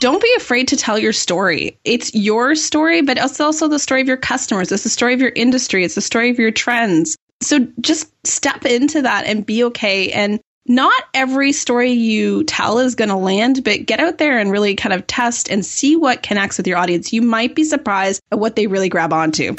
don't be afraid to tell your story. It's your story, but it's also the story of your customers. It's the story of your industry. It's the story of your trends. So just step into that and be okay. And not every story you tell is going to land, but get out there and really kind of test and see what connects with your audience. You might be surprised at what they really grab onto.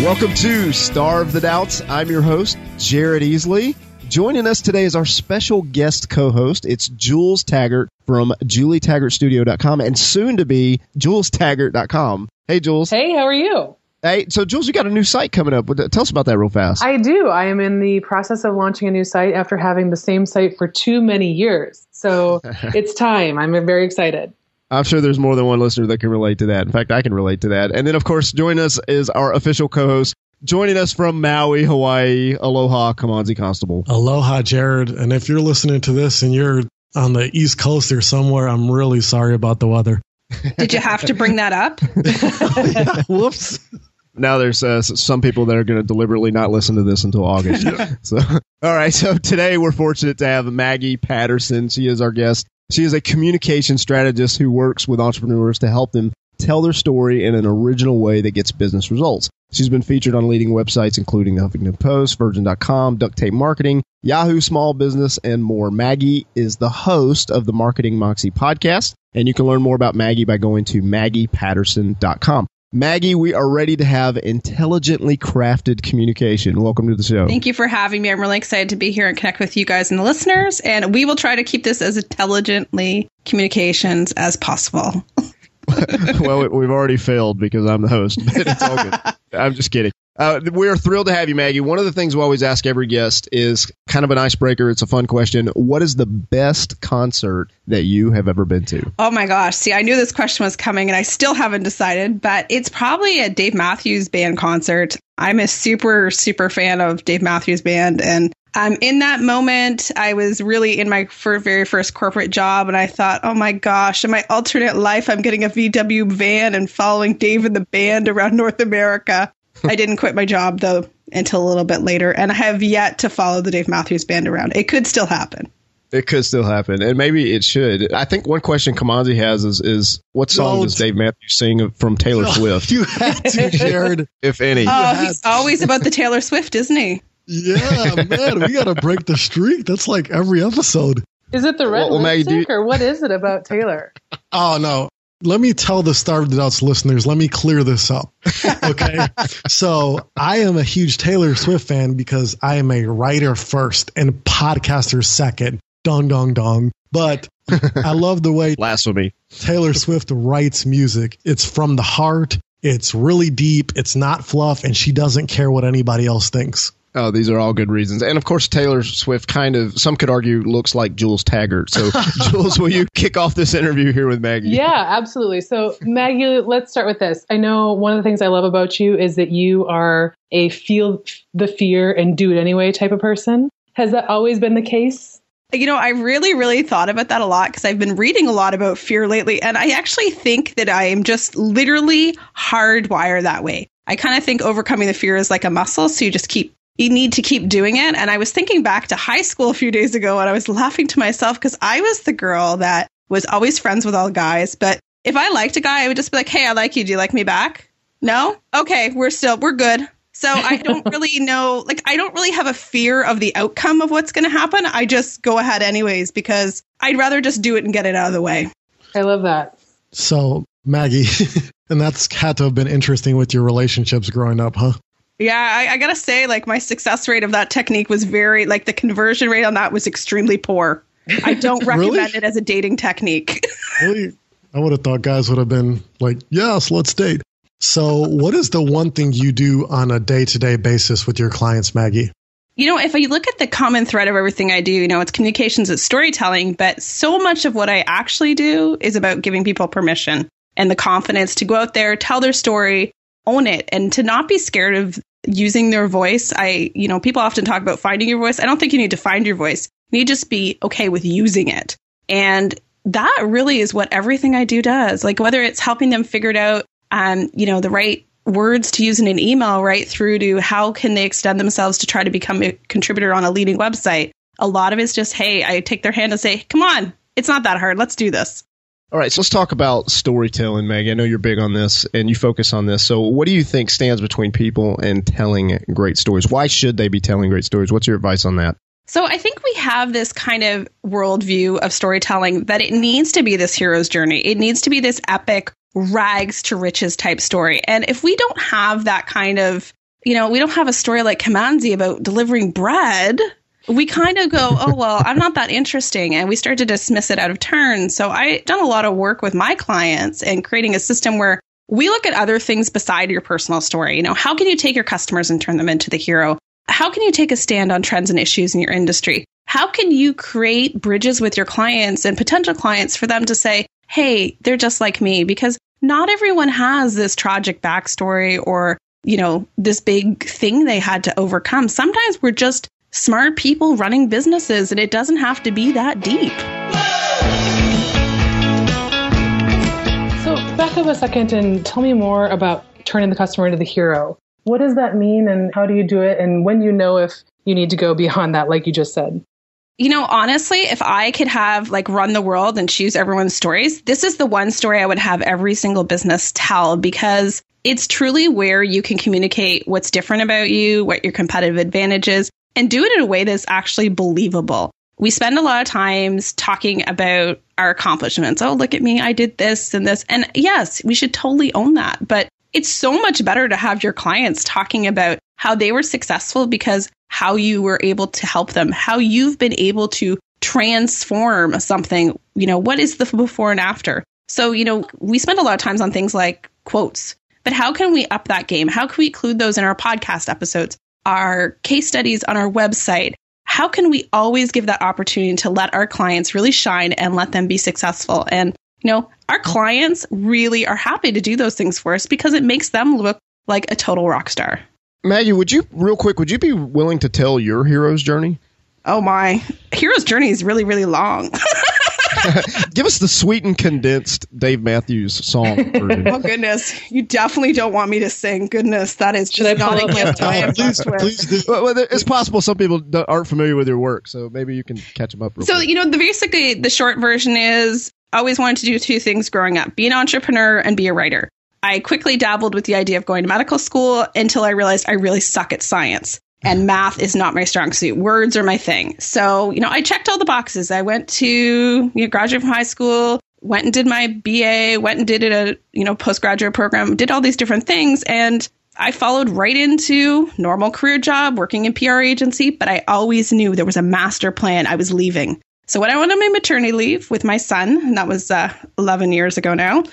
Welcome to Star of the Doubts. I'm your host, Jared Easley. Joining us today is our special guest co-host. It's Jules Taggart from JulieTaggartStudio.com and soon to be JulesTaggart.com. Hey, Jules. Hey, how are you? Hey, so Jules, you got a new site coming up. Tell us about that real fast. I do. I am in the process of launching a new site after having the same site for too many years. So it's time. I'm very excited. I'm sure there's more than one listener that can relate to that. In fact, I can relate to that. And then, of course, joining us is our official co-host, joining us from Maui, Hawaii. Aloha, Kamanzi Constable. Aloha, Jared. And if you're listening to this and you're on the East Coast or somewhere, I'm really sorry about the weather. Did you have to bring that up? Whoops. Now there's some people that are going to deliberately not listen to this until August. So, all right. So today we're fortunate to have Maggie Patterson. She is our guest. She is a communication strategist who works with entrepreneurs to help them tell their story in an original way that gets business results. She's been featured on leading websites including the Huffington Post, Virgin.com, Duct Tape Marketing, Yahoo Small Business, and more. Maggie is the host of the Marketing Moxie podcast, and you can learn more about Maggie by going to MaggiePatterson.com. Maggie, we are ready to have intelligently crafted communication. Welcome to the show. Thank you for having me. I'm really excited to be here and connect with you guys and the listeners. And we will try to keep this as intelligently communications as possible. Well, we've already failed because I'm the host, but it's all good. I'm just kidding. We are thrilled to have you, Maggie. One of the things we always ask every guest is kind of an icebreaker. It's a fun question. What is the best concert that you have ever been to? Oh, my gosh. See, I knew this question was coming and I still haven't decided, but it's probably a Dave Matthews Band concert. I'm a super, super fan of Dave Matthews Band. And in that moment, I was really in my very first corporate job. And I thought, oh, my gosh, in my alternate life, I'm getting a VW van and following Dave and the band around North America. I didn't quit my job, though, until a little bit later, and I have yet to follow the Dave Matthews Band around. It could still happen. It could still happen, and maybe it should. I think one question Kamanzi has is what song does Dave Matthews sing from Taylor Swift? You had to, Jared. If any. Oh, he's always about the Taylor Swift, isn't he? Yeah, man, we got to break the streak. That's like every episode. Is it the red lipstick, or what is it about Taylor? Oh, no. Let me tell the Star of the Doubts listeners, let me clear this up. Okay. So I am a huge Taylor Swift fan because I am a writer first and podcaster second. Dong, dong, dong. But I love the way blasphemy Taylor Swift writes music. It's from the heart. It's really deep. It's not fluff. And she doesn't care what anybody else thinks. Oh, these are all good reasons. And of course, Taylor Swift kind of, some could argue, looks like Jules Taggart. So, Jules, will you kick off this interview here with Maggie? Yeah, absolutely. So, Maggie, let's start with this. I know one of the things I love about you is that you are a feel the fear and do it anyway type of person. Has that always been the case? You know, I really, really thought about that a lot because I've been reading a lot about fear lately. And I actually think that I am just literally hardwired that way. I kind of think overcoming the fear is like a muscle. So you need to keep doing it. And I was thinking back to high school a few days ago and I was laughing to myself because I was the girl that was always friends with all guys. But if I liked a guy, I would just be like, hey, I like you. Do you like me back? No? Okay, we're good. So I don't really know, I don't really have a fear of the outcome of what's going to happen. I just go ahead anyways because I'd rather just do it and get it out of the way. I love that. So, Maggie, and that's had to have been interesting with your relationships growing up, huh? Yeah, I got to say, my success rate of that technique was the conversion rate on that was extremely poor. I don't recommend it as a dating technique. Really? I would have thought guys would have been like, yes, let's date. So what is the one thing you do on a day-to-day basis with your clients, Maggie? You know, if I look at the common thread of everything I do, it's communications, it's storytelling, but so much of what I actually do is about giving people permission and the confidence to go out there, tell their story, own it, and to not be scared of using their voice. People often talk about finding your voice. I don't think you need to find your voice. You need to just be okay with using it. And that really is what everything I do does. Whether it's helping them figure it out, the right words to use in an email right through to how can they extend themselves to try to become a contributor on a leading website. A lot of it's just, hey, I take their hand and say, come on, it's not that hard. Let's do this. All right, so let's talk about storytelling, Maggie. I know you're big on this and you focus on this. So what do you think stands between people and telling great stories? Why should they be telling great stories? What's your advice on that? So I think we have this kind of worldview of storytelling that it needs to be this hero's journey. It needs to be this epic rags to riches type story. And if we don't have that kind of, we don't have a story like Kamanzi about delivering bread, we kind of go, oh, well, I'm not that interesting. And we start to dismiss it out of turn. So I've done a lot of work with my clients and creating a system where we look at other things beside your personal story. How can you take your customers and turn them into the hero? How can you take a stand on trends and issues in your industry? How can you create bridges with your clients and potential clients for them to say, hey, they're just like me? Because not everyone has this tragic backstory or, this big thing they had to overcome. Sometimes we're just smart people running businesses, and it doesn't have to be that deep. So back up a second and tell me more about turning the customer into the hero. What does that mean and how do you do it? And when do you know if you need to go beyond that, like you just said? Honestly, if I could have run the world and choose everyone's stories, this is the one story I would have every single business tell, because it's truly where you can communicate what's different about you, what your competitive advantage is, and do it in a way that's actually believable. We spend a lot of times talking about our accomplishments. Oh, look at me, I did this and this. And yes, we should totally own that. But it's so much better to have your clients talking about how they were successful because how you were able to help them, how you've been able to transform something, what is the before and after? So, we spend a lot of times on things like quotes, but how can we up that game? How can we include those in our podcast episodes, our case studies on our website? How can we always give that opportunity to let our clients really shine and let them be successful? And, our clients really are happy to do those things for us because it makes them look like a total rock star. Maggie, would you be willing to tell your hero's journey? Oh, my hero's journey is really, really long. Give us the sweetened, condensed Dave Matthews song version. Oh, goodness. You definitely don't want me to sing. Goodness, that is just not a gift I am blessed with. Please do. Well, it's possible some people aren't familiar with your work, so maybe you can catch them up real quick. Basically, the short version is I always wanted to do two things growing up, be an entrepreneur and be a writer. I quickly dabbled with the idea of going to medical school until I realized I really suck at science. And math is not my strong suit. Words are my thing. So, I checked all the boxes. I went to graduate from high school, went and did my BA, went and did a postgraduate program, did all these different things. And I followed right into normal career job, working in PR agency. But I always knew there was a master plan. I was leaving. So when I went on my maternity leave with my son, and that was 11 years ago now,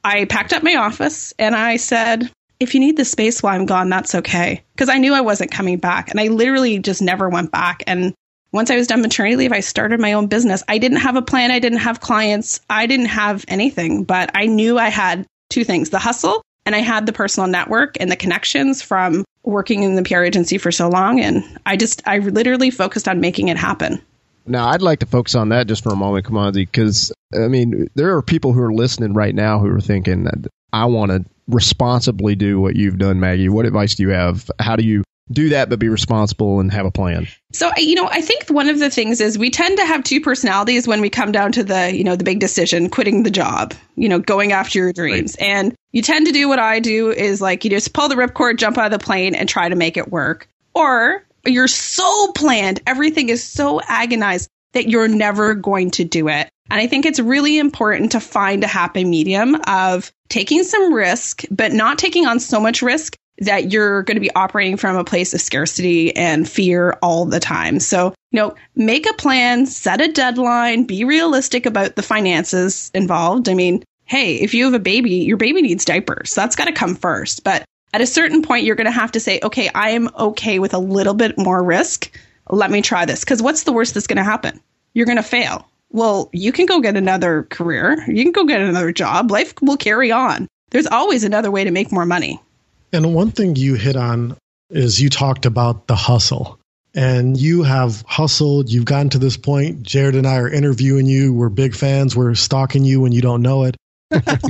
I packed up my office and I said, if you need the space while I'm gone, that's okay. Because I knew I wasn't coming back. And I literally just never went back. And once I was done maternity leave, I started my own business. I didn't have a plan. I didn't have clients. I didn't have anything. But I knew I had two things, the hustle, and I had the personal network and the connections from working in the PR agency for so long. And I literally focused on making it happen. Now, I'd like to focus on that just for a moment, Kamanzi, because, there are people who are listening right now who are thinking, I want to responsibly do what you've done, Maggie. What advice do you have? How do you do that but be responsible and have a plan? So, I think one of the things is we tend to have two personalities when we come down to the big decision, quitting the job, going after your dreams. Right. And you tend to do what I do is you just pull the ripcord, jump out of the plane and try to make it work. Or you're so planned, everything is so agonized that you're never going to do it. And I think it's really important to find a happy medium of taking some risk, but not taking on so much risk that you're going to be operating from a place of scarcity and fear all the time. So, make a plan, set a deadline, be realistic about the finances involved. Hey, if you have a baby, your baby needs diapers. That's got to come first. But at a certain point, you're going to have to say, okay, I am okay with a little bit more risk. Let me try this. Because what's the worst that's going to happen? You're going to fail. Well, you can go get another career. You can go get another job. Life will carry on. There's always another way to make more money. And one thing you hit on is you talked about the hustle. And you have hustled. You've gotten to this point. Jared and I are interviewing you. We're big fans. We're stalking you when you don't know it.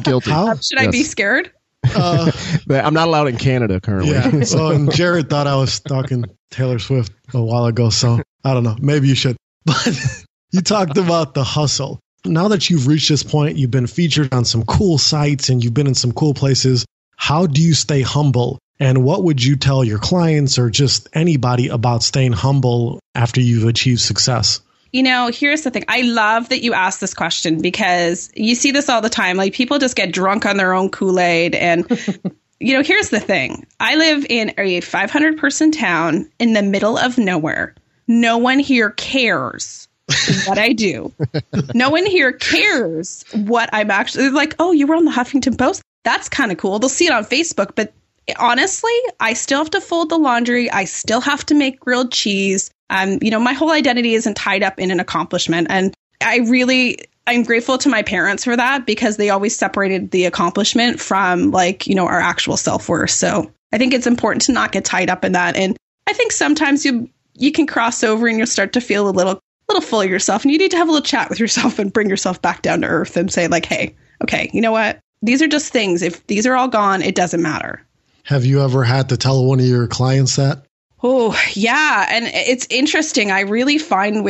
Guilty. Should I be scared? I'm not allowed in Canada currently. Yeah. So, and Jared thought I was stalking Taylor Swift a while ago. So I don't know. Maybe you should. But you talked about the hustle. Now that you've reached this point, you've been featured on some cool sites and you've been in some cool places. How do you stay humble? And what would you tell your clients or just anybody about staying humble after you've achieved success? Here's the thing. I love that you asked this question because you see this all the time. Like people just get drunk on their own Kool-Aid. And, here's the thing. I live in a 500 person town in the middle of nowhere. No one here cares what I do. No one here cares what I'm actually like. Oh, you were on the Huffington Post? That's kind of cool. They'll see it on Facebook. But honestly, I still have to fold the laundry. I still have to make grilled cheese. My whole identity isn't tied up in an accomplishment. And I'm grateful to my parents for that because they always separated the accomplishment from our actual self-worth. So I think it's important to not get tied up in that. And I think sometimes you can cross over and you'll start to feel a little full of yourself. And you need to have a little chat with yourself and bring yourself back down to earth and say hey, okay, you know what? These are just things. If these are all gone, it doesn't matter. Have you ever had to tell one of your clients that? Oh, yeah. And it's interesting. I really find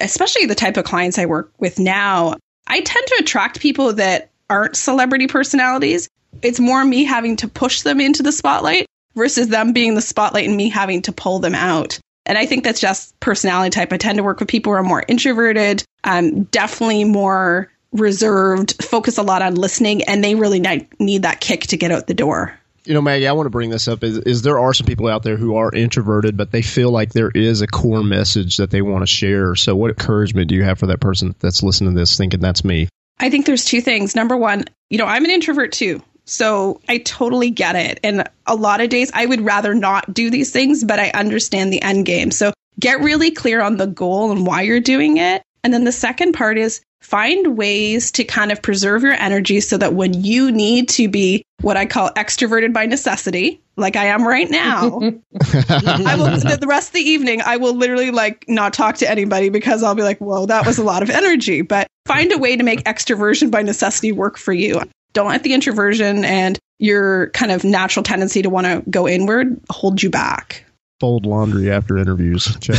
especially the type of clients I work with now, I tend to attract people that aren't celebrity personalities. It's more me having to push them into the spotlight versus them being the spotlight and me having to pull them out. And I think that's just personality type. I tend to work with people who are more introverted, definitely more reserved, focus a lot on listening, and they really need that kick to get out the door. Maggie, I want to bring this up is there are some people out there who are introverted, but they feel like there is a core message that they want to share. So what encouragement do you have for that person that's listening to this thinking that's me? I think there's two things. Number one, I'm an introvert too. So I totally get it. And a lot of days I would rather not do these things, but I understand the end game. So get really clear on the goal and why you're doing it. And then the second part is find ways to kind of preserve your energy so that when you need to be what I call extroverted by necessity, like I am right now, I will the rest of the evening, I will literally not talk to anybody because I'll be like, whoa, that was a lot of energy. But find a way to make extroversion by necessity work for you. Don't let the introversion and your kind of natural tendency to want to go inward hold you back. Fold laundry after interviews. Check.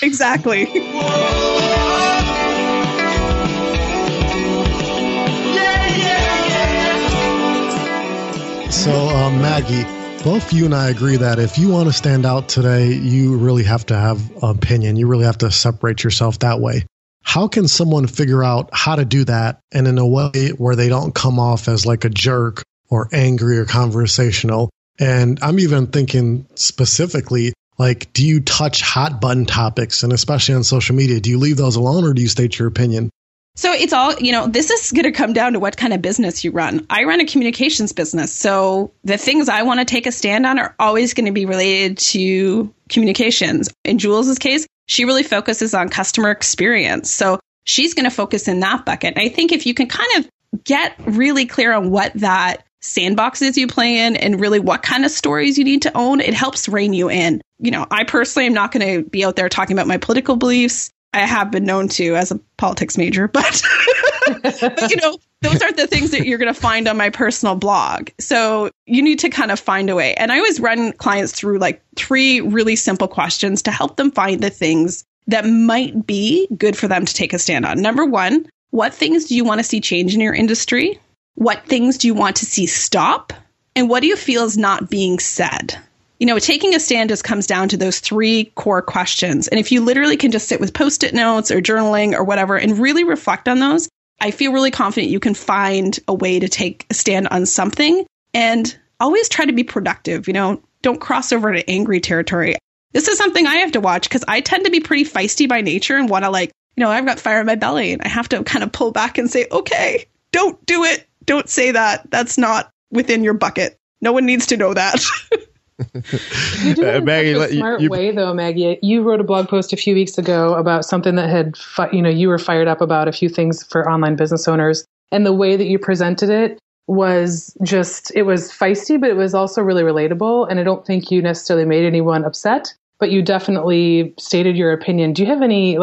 Exactly. So, Maggie, both you and I agree that if you want to stand out today, you really have to have an opinion. You really have to separate yourself that way. How can someone figure out how to do that and in a way where they don't come off as like a jerk or angry or conversational? And I'm even thinking specifically, do you touch hot button topics? And especially on social media, do you leave those alone or do you state your opinion? So it's all, this is going to come down to what kind of business you run. I run a communications business. So the things I want to take a stand on are always going to be related to communications. In Jules's case, she really focuses on customer experience. So she's going to focus in that bucket. I think if you can kind of get really clear on what that sandbox is you play in and really what kind of stories you need to own, it helps rein you in. I personally am not going to be out there talking about my political beliefs. I have been known to as a politics major, but, those aren't the things that you're going to find on my personal blog. So you need to kind of find a way. And I always run clients through 3 really simple questions to help them find the things that might be good for them to take a stand on. Number 1, what things do you want to see change in your industry? What things do you want to see stop? And what do you feel is not being said? Taking a stand just comes down to those 3 core questions. And if you literally can just sit with Post-it notes or journaling or whatever and really reflect on those, I feel really confident you can find a way to take a stand on something and always try to be productive. Don't cross over to angry territory. This is something I have to watch because I tend to be pretty feisty by nature and want to I've got fire in my belly and I have to kind of pull back and say, okay, don't do it. Don't say that. That's not within your bucket. No one needs to know that. You do it in Maggie, such a smart way, though, Maggie. You wrote a blog post a few weeks ago about something that had, you were fired up about a few things for online business owners. And the way that you presented it was it was feisty, but it was also really relatable. And I don't think you necessarily made anyone upset, but you definitely stated your opinion. Do you have any,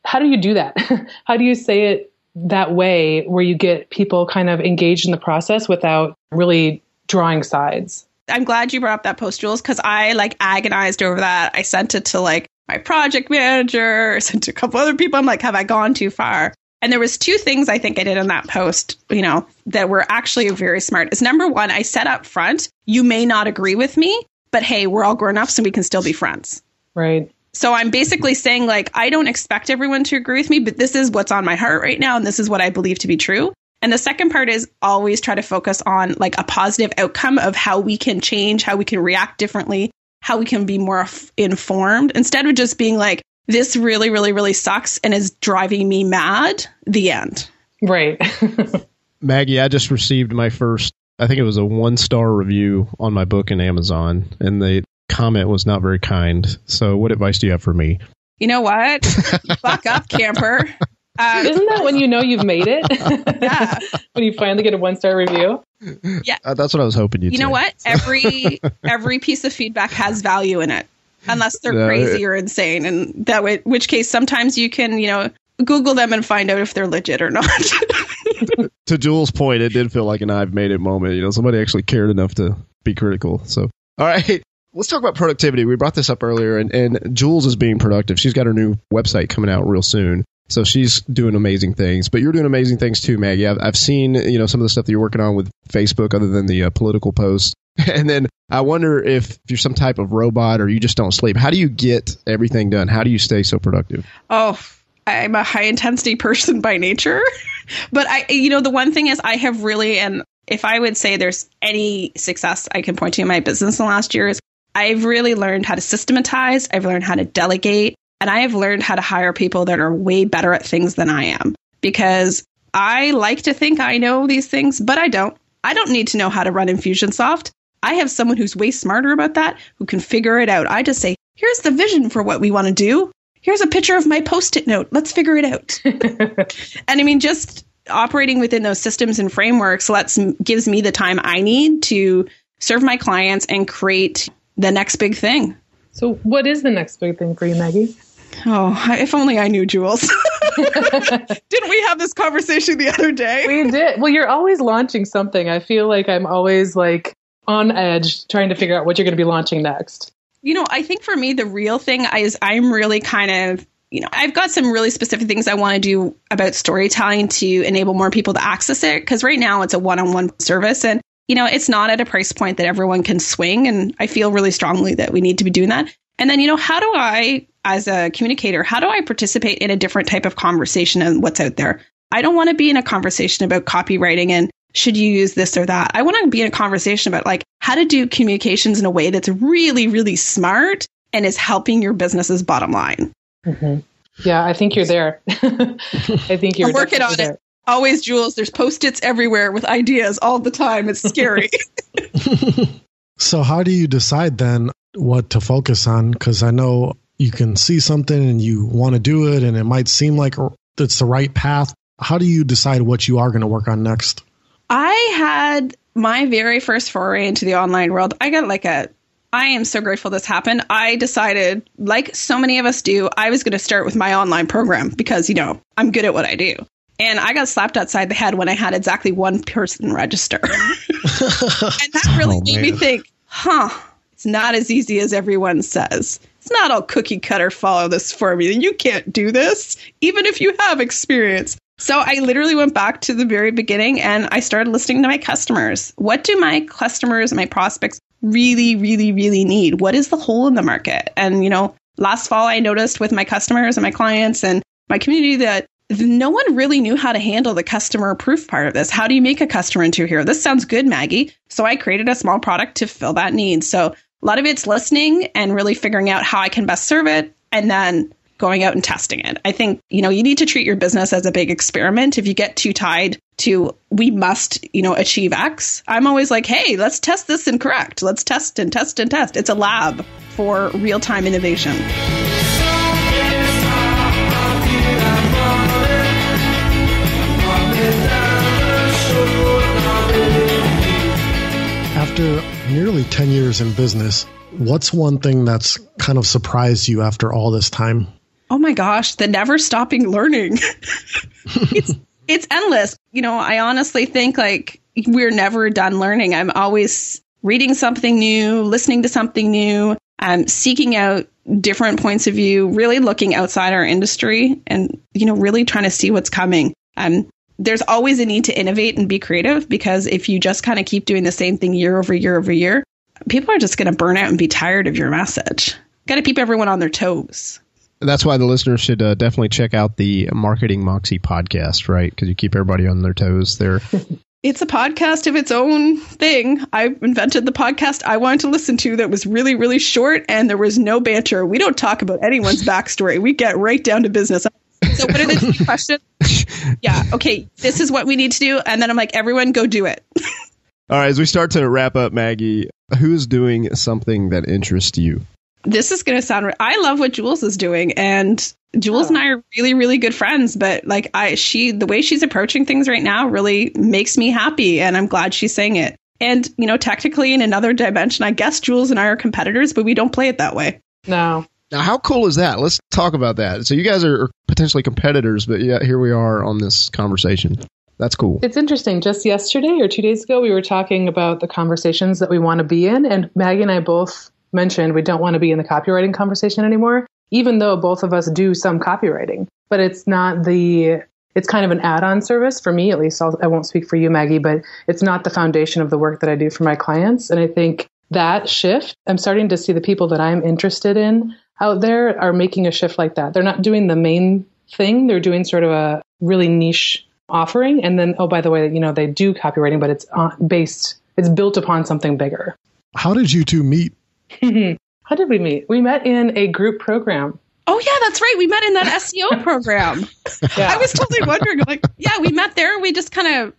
how do you do that? How do you say it that way where you get people kind of engaged in the process without really drawing sides. I'm glad you brought up that post, Jules, because I agonized over that. I sent it to my project manager, sent it to a couple other people. I'm like, have I gone too far? And there was 2 things I think I did in that post, that were actually very smart. Is number 1, I said up front, you may not agree with me, but hey, we're all grown ups and we can still be friends. Right. So I'm basically saying I don't expect everyone to agree with me, but this is what's on my heart right now. And this is what I believe to be true. And the second part is always try to focus on a positive outcome of how we can change, how we can react differently, how we can be more informed instead of just being this really, really, really sucks and is driving me mad. The end. Right. Maggie, I just received my first, I think it was a 1-star review on my book in Amazon, and the comment was not very kind. So what advice do you have for me? You know what? Fuck up, camper. Isn't that when you know you've made it? Yeah. When you finally get a 1-star review? Yeah. That's what I was hoping you'd say. You know what? Every piece of feedback has value in it, unless they're crazy or insane. And that way, which case sometimes you can, Google them and find out if they're legit or not. To Jules' point, it did feel like an I've made it moment. Somebody actually cared enough to be critical. So, all right. Let's talk about productivity. We brought this up earlier, and Jules is being productive. She's got her new website coming out real soon. So she's doing amazing things, but you're doing amazing things too, Maggie. I've seen, some of the stuff that you're working on with Facebook other than the political posts. And then I wonder if you're some type of robot or you just don't sleep. How do you get everything done? How do you stay so productive? Oh, I'm a high intensity person by nature, but the one thing is I have really, and if I would say there's any success I can point to in my business in the last year is I've really learned how to systematize. I've learned how to delegate. And I have learned how to hire people that are way better at things than I am, because I like to think I know these things, but I don't. I don't need to know how to run Infusionsoft. I have someone who's way smarter about that, who can figure it out. I just say, here's the vision for what we want to do. Here's a picture of my Post-it note. Let's figure it out. And just operating within those systems and frameworks gives me the time I need to serve my clients and create the next big thing. So what is the next big thing for you, Maggie? Oh, if only I knew, Jules. Didn't we have this conversation the other day? We did. Well, you're always launching something. I feel like I'm always on edge trying to figure out what you're going to be launching next. I think for me, the real thing is I'm really kind of, I've got some really specific things I want to do about storytelling to enable more people to access it. Because right now it's a one-on-one service and, it's not at a price point that everyone can swing. And I feel really strongly that we need to be doing that. And then, how do I, as a communicator, how do I participate in a different type of conversation and what's out there? I don't want to be in a conversation about copywriting and should you use this or that. I want to be in a conversation about how to do communications in a way that's really, really smart and is helping your business's bottom line. Mm-hmm. Yeah, I think you're there. I think you're working on there. It. Always, Jules, there's Post-its everywhere with ideas all the time. It's scary. So how do you decide then what to focus on? Because I know you can see something and you want to do it and it might seem like it's the right path. How do you decide what you are going to work on next? I had my very first foray into the online world. I am so grateful this happened. I decided, like so many of us do, I was going to start with my online program because, I'm good at what I do. And I got slapped outside the head when I had exactly one person register. And that really made me think, it's not as easy as everyone says. It's not all cookie cutter, follow this formula. You can't do this, even if you have experience. So I literally went back to the very beginning and I started listening to my customers. What do my customers, my prospects really, really, really need? What is the hole in the market? And, last fall I noticed with my customers and my clients and my community that no one really knew how to handle the customer proof part of this. How do you make a customer into a hero? This sounds good, Maggie. So I created a small product to fill that need. So a lot of it's listening and really figuring out how I can best serve it and then going out and testing it. I think, you need to treat your business as a big experiment. If you get too tied to we must, achieve X, I'm always like, hey, let's test this and correct. Let's test and test and test. It's a lab for real-time innovation. After nearly 10 years in business, what's one thing that's kind of surprised you after all this time? Oh my gosh, the never stopping learning. It's endless. I honestly think like we're never done learning. I'm always reading something new, listening to something new, seeking out different points of view, really looking outside our industry and, really trying to see what's coming. There's always a need to innovate and be creative, because if you just kind of keep doing the same thing year over year over year, people are just going to burn out and be tired of your message. Got to keep everyone on their toes. That's why the listeners should definitely check out the Marketing Moxie podcast, right? Because you keep everybody on their toes there. It's a podcast of its own thing. I invented the podcast I wanted to listen to that was really, really short, and there was no banter. We don't talk about anyone's backstory. We get right down to business. So what are the 2 questions? Yeah, okay, this is what we need to do. And then I'm like, everyone go do it. All right, as we start to wrap up, Maggie, who's doing something that interests you? This is going to sound... I love what Jules is doing, and Jules and I are really, really good friends, but like the way she's approaching things right now really makes me happy, and I'm glad she's saying it. And, technically in another dimension, I guess Jules and I are competitors, but we don't play it that way. No. Now, how cool is that? Let's talk about that. So you guys are potentially competitors, but yeah, here we are on this conversation. That's cool. It's interesting. Just yesterday or 2 days ago, we were talking about the conversations that we want to be in, and Maggie and I both mentioned we don't want to be in the copywriting conversation anymore, even though both of us do some copywriting. But it's not it's kind of an add-on service for me, at least. I won't speak for you, Maggie, but it's not the foundation of the work that I do for my clients. And I think that shift, I'm starting to see the people that I'm interested in out there are making a shift like that. They're not doing the main thing. They're doing sort of a really niche offering. And then, oh, by the way, they do copywriting, but it's built upon something bigger. How did you two meet? How did we meet? We met in a group program. Oh, yeah, that's right. We met in that SEO program. Yeah. I was totally wondering, we met there. We just kind of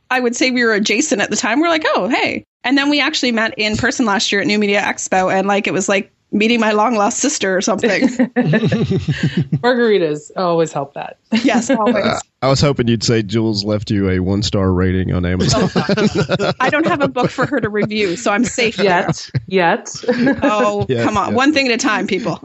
I would say we were adjacent at the time. We're like, oh, hey. And then we actually met in person last year at New Media Expo. And it was like meeting my long lost sister or something. Margaritas always help that. Yes, always. I was hoping you'd say Jules left you a 1-star rating on Amazon. I don't have a book for her to review, so I'm safe yet. Oh, come on. One thing at a time, people.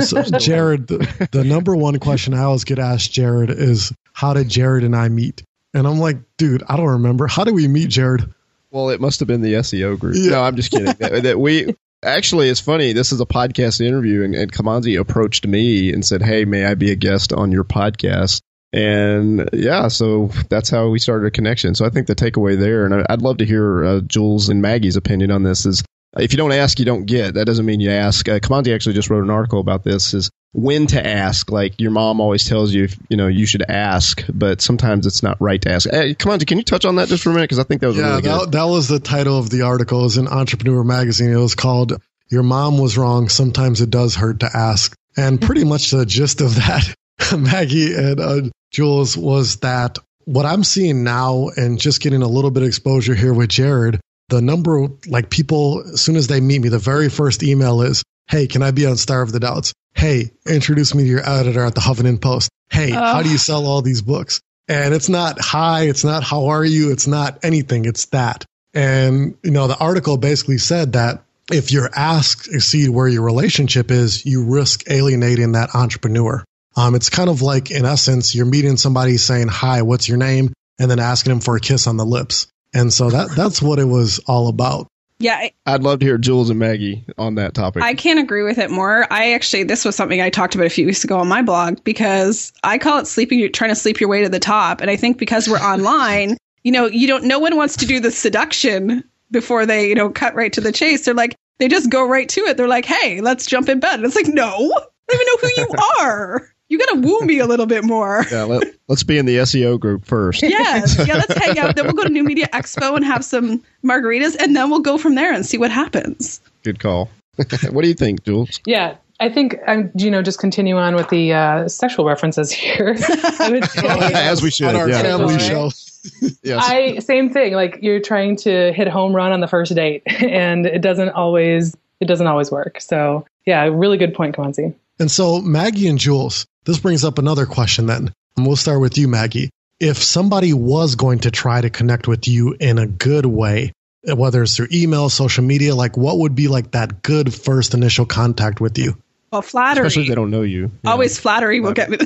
So, Jared, the number one question I always get asked, Jared, is how did Jared and I meet? And I'm like, dude, I don't remember. How did we meet, Jared? Well, it must have been the SEO group. Yeah. No, I'm just kidding. Actually, it's funny. This is a podcast interview, and Kamanzi approached me and said, hey, may I be a guest on your podcast? And yeah, so that's how we started a connection. So I think the takeaway there, and I'd love to hear Jules and Maggie's opinion on this, is if you don't ask, you don't get. That doesn't mean you ask. Kamanzi actually just wrote an article about this, is when to ask. Like your mom always tells you, you should ask, but sometimes it's not right to ask. Hey, Kamanzi, can you touch on that just for a minute? Because I think that was really good. That was the title of the article. It was in Entrepreneur Magazine. It was called Your Mom Was Wrong. Sometimes It Does Hurt to Ask. And pretty much the gist of that, Maggie and Jules, was that what I'm seeing now, and just getting a little bit of exposure here with Jared, the number, people, as soon as they meet me, the very first email is, hey, can I be on Star of the Doubts? Hey, introduce me to your editor at the Huffington Post. Hey, how do you sell all these books? And it's not hi, it's not how are you, it's not anything, it's that. And, the article basically said that if your asks exceed where your relationship is, you risk alienating that entrepreneur. It's kind of like, in essence, you're meeting somebody saying, hi, what's your name? And then asking them for a kiss on the lips. And so that's what it was all about. Yeah. I'd love to hear Jules and Maggie on that topic. I can't agree with it more. This was something I talked about a few weeks ago on my blog, because I call it trying to sleep your way to the top. And I think because we're online, no one wants to do the seduction before they, cut right to the chase. They're like, they just go right to it. They're like, hey, let's jump in bed. And it's like, no, I don't even know who you are. You got to woo me a little bit more. Yeah, let's be in the SEO group first. Yes. Yeah, let's hang out. Then we'll go to New Media Expo and have some margaritas, and then we'll go from there and see what happens. Good call. What do you think, Jules? Yeah, I think I'm, just continue on with the sexual references here. I would say, as we should. On our family show. Yes. Same thing. Like you're trying to hit a home run on the first date, and it doesn't always work. So yeah, really good point, Kamanzi. And so Maggie and Jules, this brings up another question then. And we'll start with you, Maggie. If somebody was going to try to connect with you in a good way, whether it's through email, social media, what would be that good first initial contact with you? Well, flattery. Especially if they don't know you. Always flattery will get me.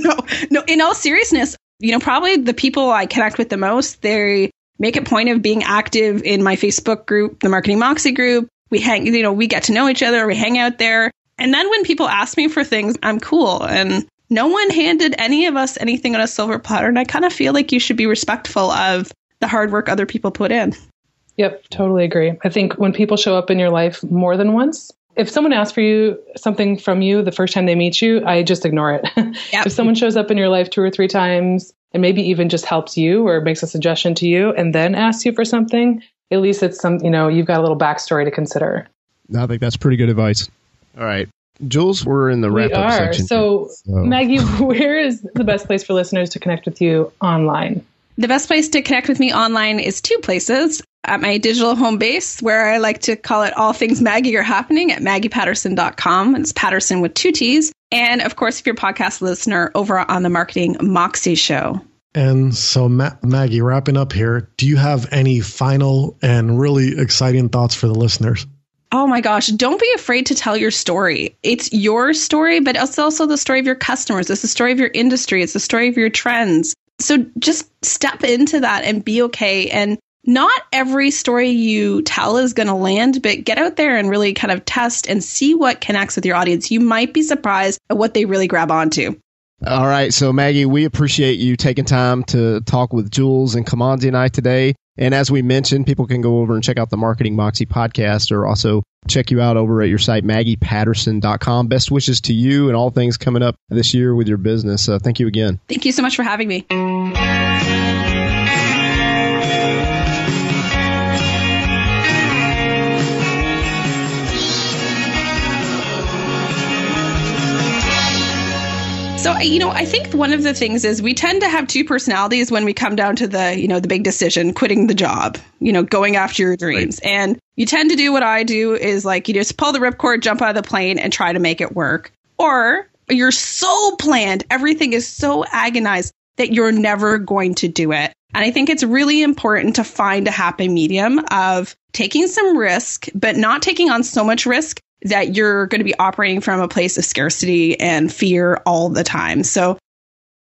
No, in all seriousness, probably the people I connect with the most, they make a point of being active in my Facebook group, the Marketing Moxie group. We we get to know each other, we hang out there. And then when people ask me for things, I'm cool. And no one handed any of us anything on a silver platter. And I kind of feel like you should be respectful of the hard work other people put in. Yep, totally agree. I think when people show up in your life more than once, if someone asks for you something from you the first time they meet you, I just ignore it. Yep. If someone shows up in your life 2 or 3 times and maybe even just helps you or makes a suggestion to you and then asks you for something, at least it's you've got a little backstory to consider. I think that's pretty good advice. All right. Jules, we're in the wrap-up section. So, Maggie, where is the best place for listeners to connect with you online? The best place to connect with me online is 2 places. At my digital home base, where I like to call it all things Maggie are happening at MaggiePatterson.com. It's Patterson with 2 T's. And of course, if you're a podcast listener, over on the Marketing Moxie show. And so, Maggie, wrapping up here, do you have any final and really exciting thoughts for the listeners? Oh my gosh, don't be afraid to tell your story. It's your story, but it's also the story of your customers. It's the story of your industry. It's the story of your trends. So just step into that and be okay. And not every story you tell is going to land, but get out there and really kind of test and see what connects with your audience. You might be surprised at what they really grab onto. All right. So, Maggie, we appreciate you taking time to talk with Jules and Kamandi and I today. And as we mentioned, people can go over and check out the Marketing Moxie podcast or also check you out over at your site, MaggiePatterson.com. Best wishes to you and all things coming up this year with your business. Thank you again. Thank you so much for having me. So, I think one of the things is we tend to have 2 personalities when we come down to the big decision, quitting the job, going after your dreams. Right. And you tend to do what I do is you just pull the ripcord, jump out of the plane and try to make it work. Or you're so planned, everything is so agonized that you're never going to do it. And I think it's really important to find a happy medium of taking some risk, but not taking on so much risk that you're going to be operating from a place of scarcity and fear all the time. So